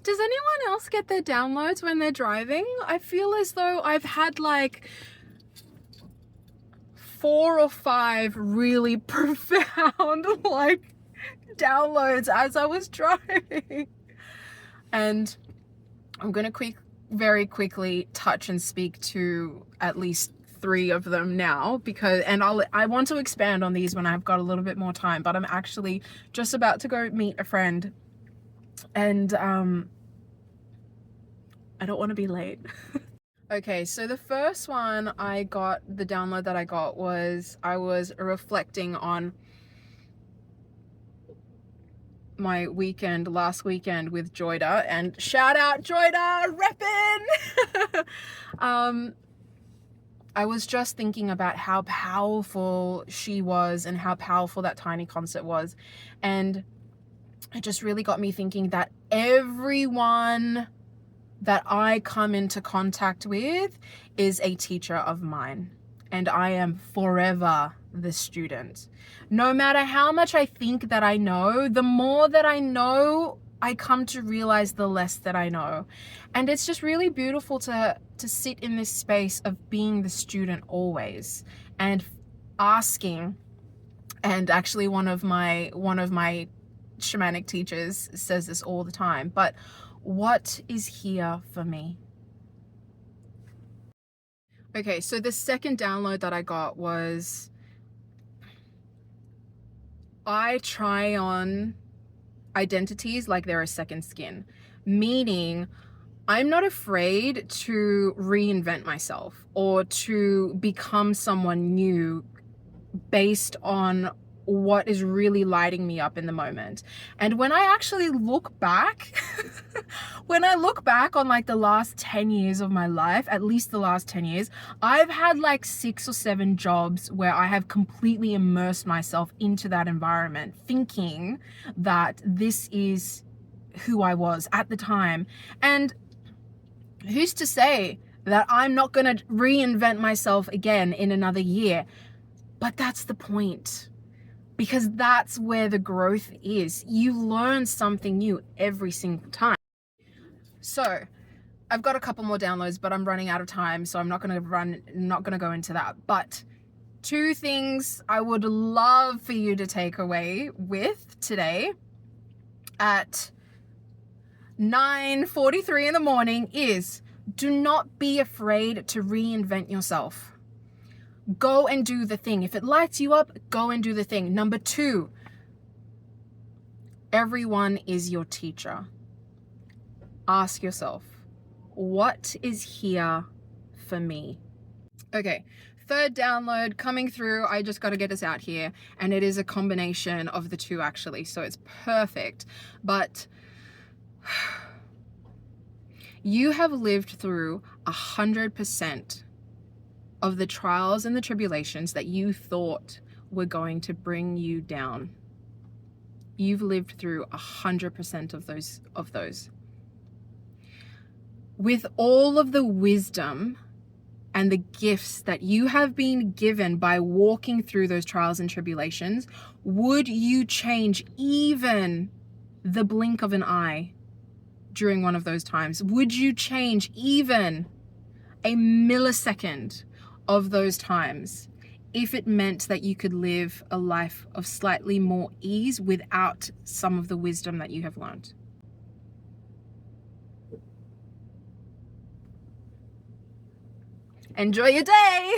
Does anyone else get their downloads when they're driving? I feel as though I've had like 4 or 5 really profound like downloads as I was driving. And I'm gonna very quickly touch and speak to at least 3 of them now, because I want to expand on these when I've got a little bit more time, but I'm actually just about to go meet a friend, and I don't want to be late. Okay, so the first one the download that I got was, I was reflecting on my last weekend with Joyda, and shout out Joyda, reppin'! I was just thinking about how powerful she was and how powerful that tiny concert was. And it just really got me thinking that everyone that I come into contact with is a teacher of mine. And I am forever the student. No matter how much I think that I know, the more that I know, I come to realize the less that I know. And it's just really beautiful to sit in this space of being the student always, and asking. And actually one of my shamanic teachers says this all the time, but what is here for me? Okay, so the second download that I got was, I try on identities like they're a second skin, meaning I'm not afraid to reinvent myself or to become someone new based on what is really lighting me up in the moment. And when I actually look back, when I look back on like the last 10 years of my life, at least the last 10 years, I've had like 6 or 7 jobs where I have completely immersed myself into that environment, thinking that this is who I was at the time. And who's to say that I'm not going to reinvent myself again in another year? But that's the point, because that's where the growth is. You learn something new every single time. So I've got a couple more downloads, but I'm running out of time, so I'm not going to go into that. But 2 things I would love for you to take away with today at 9:43 in the morning is, do not be afraid to reinvent yourself. Go and do the thing. If it lights you up, go and do the thing. Number 2, everyone is your teacher. Ask yourself, what is here for me? Okay, third download coming through. I just got to get us out here. And it is a combination of the 2 actually, so it's perfect. But you have lived through 100% of the trials and the tribulations that you thought were going to bring you down. You've lived through 100% of those. With all of the wisdom and the gifts that you have been given by walking through those trials and tribulations, would you change even the blink of an eye during one of those times? Would you change even a millisecond of those times if it meant that you could live a life of slightly more ease without some of the wisdom that you have learned? Enjoy your day!